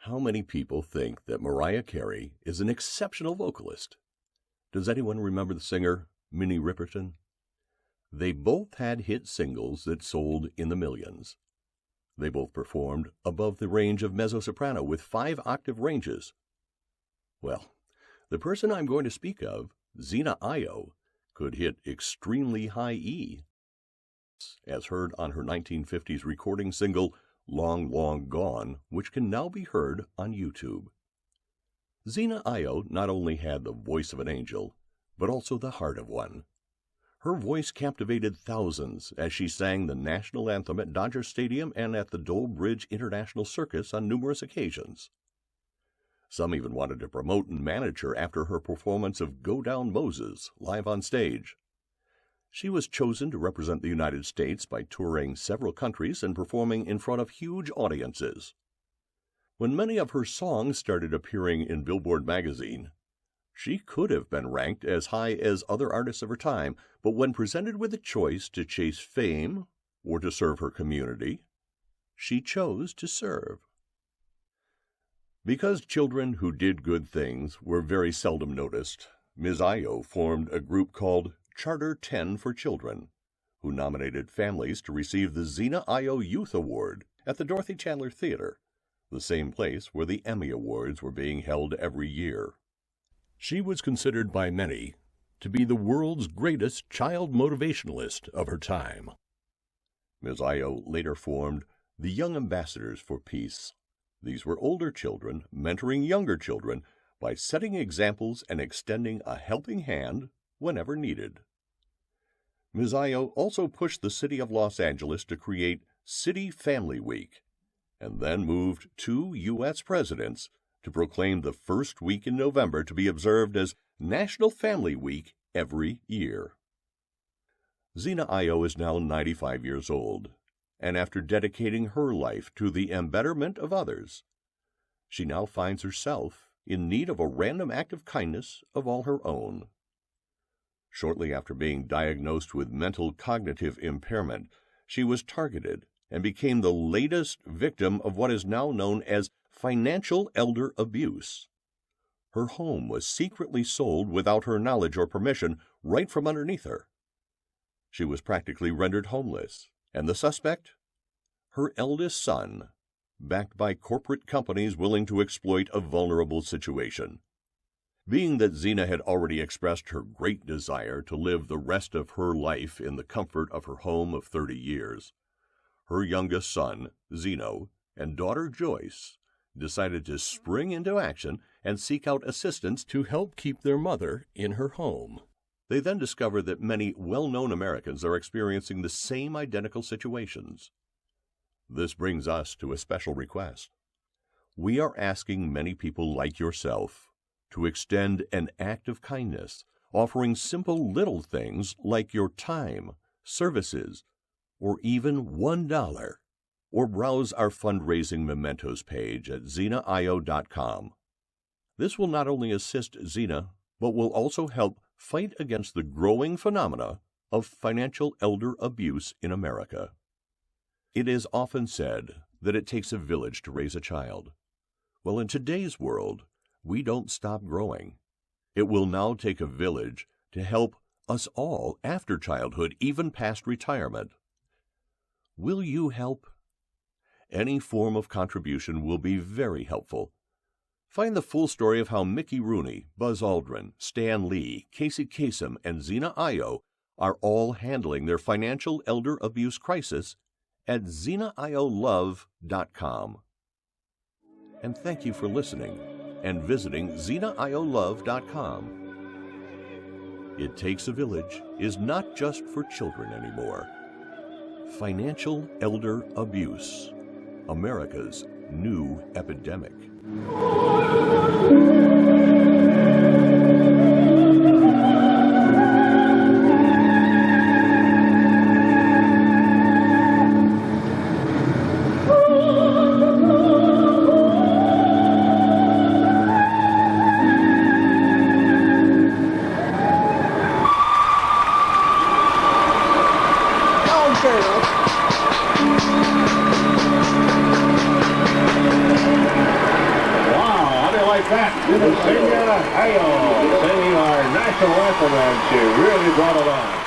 How many people think that Mariah Carey is an exceptional vocalist? Does anyone remember the singer Minnie Riperton? They both had hit singles that sold in the millions. They both performed above the range of mezzo-soprano with 5-octave ranges. Well, the person I'm going to speak of, Zena Ayo, could hit extremely high E, as heard on her 1950s recording single Long, Long Gone, which can now be heard on YouTube. Zena Ayo not only had the voice of an angel, but also the heart of one. Her voice captivated thousands as she sang the national anthem at Dodger Stadium and at the Dole Bridge International Circus on numerous occasions. Some even wanted to promote and manage her after her performance of Go Down Moses live on stage. She was chosen to represent the United States by touring several countries and performing in front of huge audiences. When many of her songs started appearing in Billboard magazine, she could have been ranked as high as other artists of her time, but when presented with a choice to chase fame or to serve her community, she chose to serve. Because children who did good things were very seldom noticed, Ms. Ayo formed a group called Charter 10 for Children, who nominated families to receive the Zena Ayo Youth Award at the Dorothy Chandler Theater, the same place where the Emmy Awards were being held every year. She was considered by many to be the world's greatest child motivationalist of her time. Ms. Ayo later formed the Young Ambassadors for Peace. These were older children mentoring younger children by setting examples and extending a helping hand whenever needed. Ms. Ayo also pushed the city of Los Angeles to create City Family Week, and then moved 2 U.S. presidents to proclaim the first week in November to be observed as National Family Week every year. Zena Ayo is now 95 years old, and after dedicating her life to the embetterment of others, she now finds herself in need of a random act of kindness of all her own. Shortly after being diagnosed with mental cognitive impairment, she was targeted and became the latest victim of what is now known as financial elder abuse. Her home was secretly sold without her knowledge or permission right from underneath her. She was practically rendered homeless, and the suspect? Her eldest son, backed by corporate companies willing to exploit a vulnerable situation. Being that Zena had already expressed her great desire to live the rest of her life in the comfort of her home of 30 years, her youngest son, Zeno, and daughter Joyce decided to spring into action and seek out assistance to help keep their mother in her home. They then discovered that many well-known Americans are experiencing the same identical situations. This brings us to a special request. We are asking many people like yourself to extend an act of kindness, offering simple little things like your time, services, or even $1, or browse our fundraising mementos page at zenaayo.com. This will not only assist Zena, but will also help fight against the growing phenomena of financial elder abuse in America. It is often said that it takes a village to raise a child. Well, in today's world, we don't stop growing. It will now take a village to help us all after childhood, even past retirement. Will you help? Any form of contribution will be very helpful. Find the full story of how Mickey Rooney, Buzz Aldrin, Stan Lee, Casey Kasem, and Zena Ayo are all handling their financial elder abuse crisis at zenaayolove.com. And thank you for listening and visiting zenaayolove.com. It Takes a Village is not just for children anymore. Financial elder abuse, America's new epidemic. Oh, girl. like that. Zena Ayo singing our national anthem, and she really brought it on.